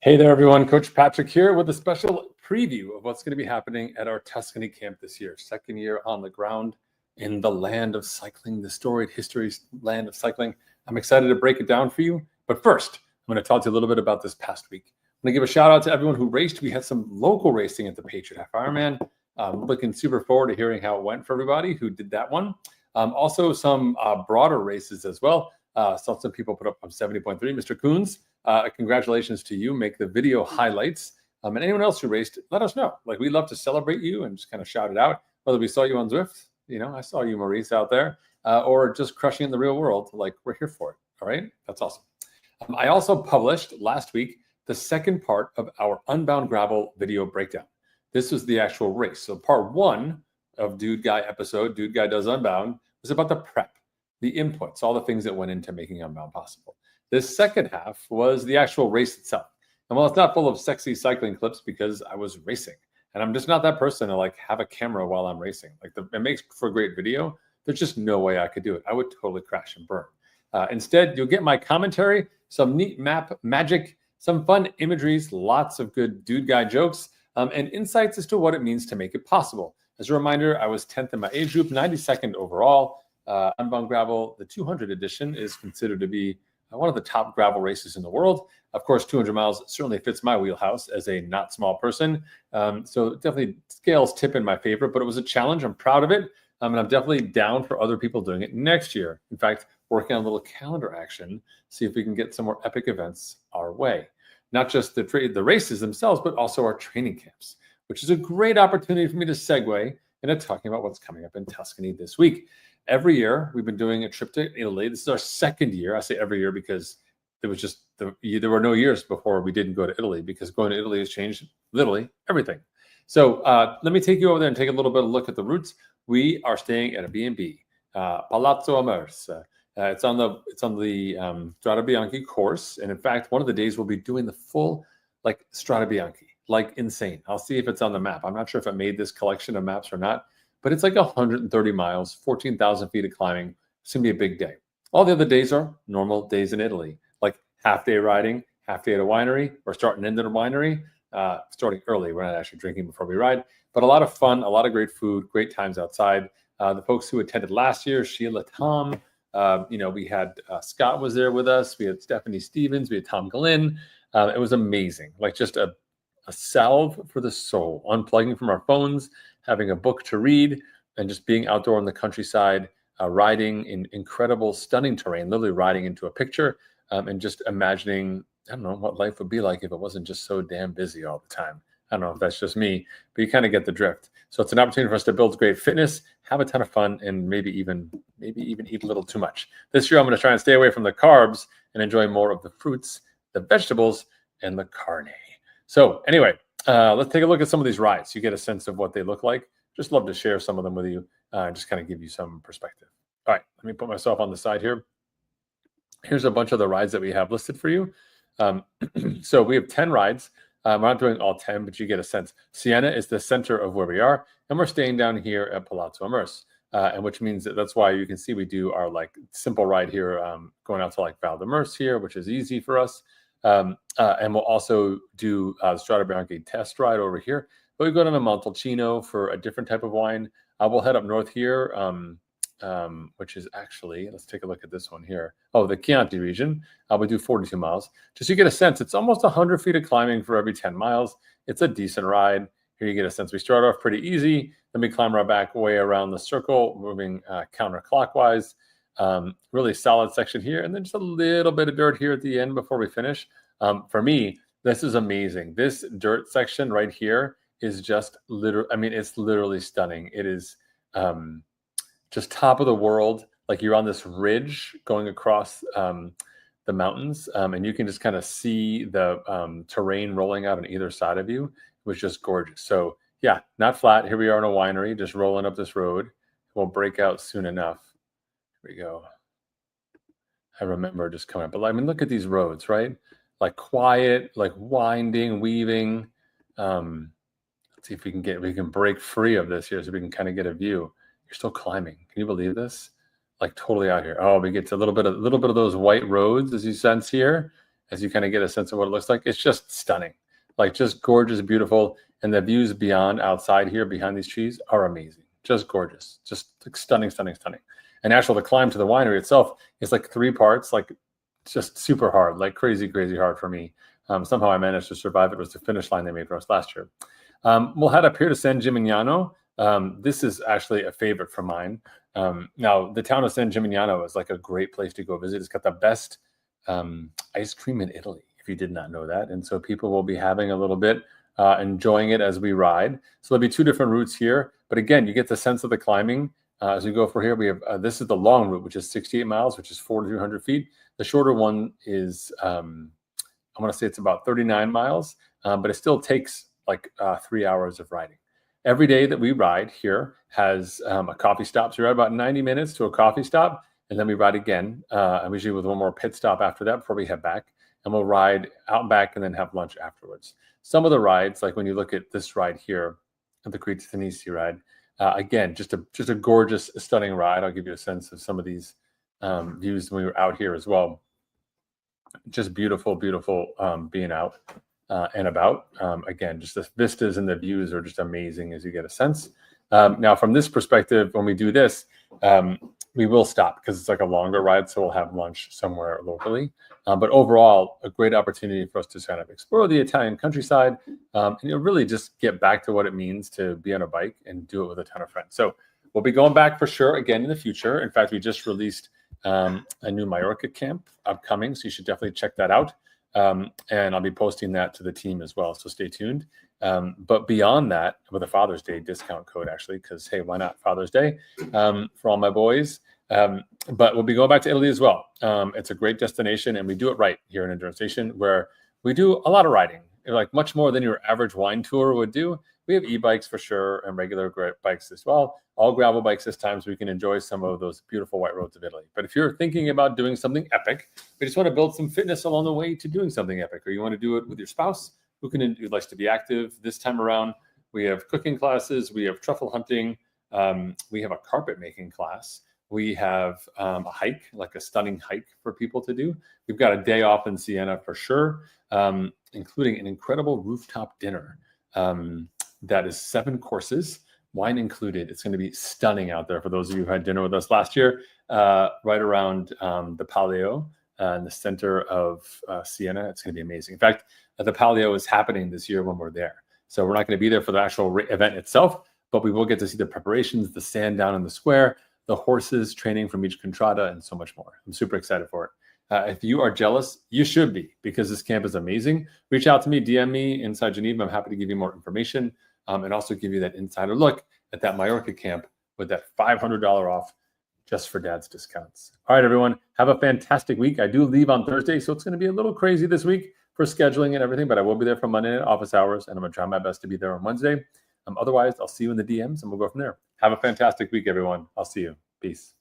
Hey there, everyone. Coach Patrick here with a special preview of what's going to be happening at our Tuscany Camp this year. Second year on the ground in the land of cycling, the storied history land of cycling. I'm excited to break it down for you. But first, I'm going to talk to you a little bit about this past week. I'm going to give a shout out to everyone who raced. We had some local racing at the Patriot Fireman. Looking super forward to hearing how it went for everybody who did that one. Also, some broader races as well. Saw some people put up 70.3. Mr. Coons, congratulations to you. Make the video highlights. And anyone else who raced, let us know. Like, we love to celebrate you and just kind of shout it out. Whether we saw you on Zwift, I saw you, Maurice, out there, or just crushing in the real world. Like, we're here for it. All right, that's awesome. I also published last week the second part of our Unbound Gravel video breakdown. This was the actual race. So part one of Dude Guy episode, Dude Guy Does Unbound, was about the prep, the inputs, all the things that went into making Unbound possible. This second half was the actual race itself. And while it's not full of sexy cycling clips because I was racing, and I'm just not that person to like have a camera while I'm racing. Like it makes for a great video. There's just no way I could do it. I would totally crash and burn. Instead, you'll get my commentary, some neat map magic, some fun imageries, lots of good Dude Guy jokes, and insights as to what it means to make it possible. As a reminder, I was 10th in my age group, 92nd overall. Unbound Gravel, the 200 edition, is considered to be one of the top gravel races in the world. Of course, 200 miles certainly fits my wheelhouse as a not small person. So definitely scales tip in my favor, but it was a challenge. I'm proud of it. And I'm definitely down for other people doing it next year. In fact, working on a little calendar action, see if we can get some more epic events our way. Not just the races themselves, but also our training camps, which is a great opportunity for me to segue into talking about what's coming up in Tuscany this week. Every year, we've been doing a trip to Italy. This is our second year. I say every year because it was just there were no years before we didn't go to Italy, because going to Italy has changed literally everything. So let me take you over there and take a little bit of a look at the routes. We are staying at a B&B, Palazzo Immerse. It's on the Strade Bianche course, and in fact, one of the days we'll be doing the full Strade Bianche, like insane. I'll see if it's on the map. I'm not sure if I made this collection of maps or not, but it's like 130 miles, 14,000 feet of climbing. It's gonna be a big day. All the other days are normal days in Italy, like half day riding, half day at a winery. We're starting into the winery, starting early. We're not actually drinking before we ride, but a lot of fun, a lot of great food, great times outside. The folks who attended last year, Sheila, Tom, we had Scott was there with us. We had Stephanie Stevens. We had Tom Glynn. It was amazing. Like just a salve for the soul, unplugging from our phones, having a book to read, and just being outdoor in the countryside, riding in incredible, stunning terrain, literally riding into a picture, and just imagining, I don't know, what life would be like if it wasn't just so damn busy all the time. I don't know if that's just me, but you kind of get the drift. So it's an opportunity for us to build great fitness, have a ton of fun, and maybe even eat a little too much. This year, I'm going to try and stay away from the carbs and enjoy more of the fruits, the vegetables, and the carne. So anyway, let's take a look at some of these rides. You get a sense of what they look like. Just love to share some of them with you, just kind of give you some perspective. All right, let me put myself on the side here. Here's a bunch of the rides that we have listed for you. So we have 10 rides. We're not doing all 10, but you get a sense. Siena is the center of where we are, and we're staying down here at Palazzo Immerse, and which means that's why you can see we do our simple ride here, going out to Val d'Immerse here, which is easy for us. And we'll also do Strade Bianche test ride over here. But we go down to Montalcino for a different type of wine. We'll head up north here, which is actually, let's take a look at this one here. Oh, the Chianti region. We do 42 miles. Just so you get a sense, it's almost 100 feet of climbing for every 10 miles. It's a decent ride. Here you get a sense. We start off pretty easy. Then we climb our back way around the circle, moving counterclockwise. Really solid section here. And then just a little bit of dirt here at the end before we finish. For me, this is amazing. This dirt section right here is just it's literally stunning. It is just top of the world. Like you're on this ridge going across the mountains, and you can just kind of see the terrain rolling out on either side of you. It was just gorgeous. So yeah, not flat. Here we are in a winery, just rolling up this road. We'll break out soon enough. Here we go. I remember just coming up. But look at these roads, right? Like quiet, like winding, weaving. Let's see if we can break free of this here so we can kind of get a view. You're still climbing. Can you believe this? Like totally out here. Oh, we get to a little bit of those white roads as you sense here. as you kind of get a sense of what it looks like. It's just stunning, like just gorgeous, beautiful. And the views beyond outside here, behind these trees, are amazing. Just gorgeous, just like stunning, stunning, stunning. And actually, the climb to the winery itself is like 3 parts, like just super hard, like crazy, crazy hard for me. Somehow I managed to survive. It was the finish line they made for us last year. We'll head up here to San Gimignano. This is actually a favorite for mine. Now, the town of San Gimignano is like a great place to go visit. It's got the best ice cream in Italy, if you did not know that. And so people will be having a little bit, enjoying it as we ride. So there'll be 2 different routes here. But again, you get the sense of the climbing. As we go for here, we have this is the long route, which is 68 miles, which is 4,200 feet. The shorter one is, I want to say it's about 39 miles, but it still takes like 3 hours of riding. Every day that we ride here has a coffee stop. So you're at about 90 minutes to a coffee stop, and then we ride again. And usually with one more pit stop after that before we head back. And we'll ride out and back and then have lunch afterwards. Some of the rides, like when you look at this ride here, the Crete Tenisi ride, again, just a gorgeous, stunning ride. I'll give you a sense of some of these views when we were out here as well. Just beautiful, beautiful being out and about. Again, just the vistas and the views are just amazing as you get a sense. Now, from this perspective, when we do this, we will stop because it's like a longer ride, so we'll have lunch somewhere locally. But overall, a great opportunity for us to kind of explore the Italian countryside and really just get back to what it means to be on a bike and do it with a ton of friends. So we'll be going back for sure again in the future. In fact, we just released a new Mallorca camp upcoming, so you should definitely check that out. And I'll be posting that to the team as well, so stay tuned. But beyond that, with a Father's Day discount code, actually, because hey, why not Father's Day for all my boys? But we'll be going back to Italy as well. It's a great destination, and we do it right here in Endurance Station, where we do a lot of riding, like much more than your average wine tour would do. We have e-bikes for sure and regular bikes as well, all gravel bikes this time, so we can enjoy some of those beautiful white roads of Italy. But if you're thinking about doing something epic, but just want to build some fitness along the way to doing something epic, or you want to do it with your spouse who likes to be active this time around, we have cooking classes, we have truffle hunting, we have a carpet making class, we have a hike, like a stunning hike for people to do. We've got a day off in Siena for sure, including an incredible rooftop dinner. That is 7 courses, wine included. It's going to be stunning out there for those of you who had dinner with us last year, right around the Palio in the center of Siena. It's going to be amazing. In fact, the Palio is happening this year when we're there. So we're not going to be there for the actual event itself, but we will get to see the preparations, the sand down in the square, the horses training from each contrada, and so much more. I'm super excited for it. If you are jealous, you should be, because this camp is amazing. Reach out to me, DM me inside Geneva. I'm happy to give you more information. And also give you that insider look at that Mallorca camp with that $500 off just for dad's discounts. All right, everyone, have a fantastic week. I do leave on Thursday, so it's going to be a little crazy this week for scheduling and everything, but I will be there for Monday at office hours, and I'm going to try my best to be there on Wednesday. Otherwise, I'll see you in the DMs, and we'll go from there. Have a fantastic week, everyone. I'll see you. Peace.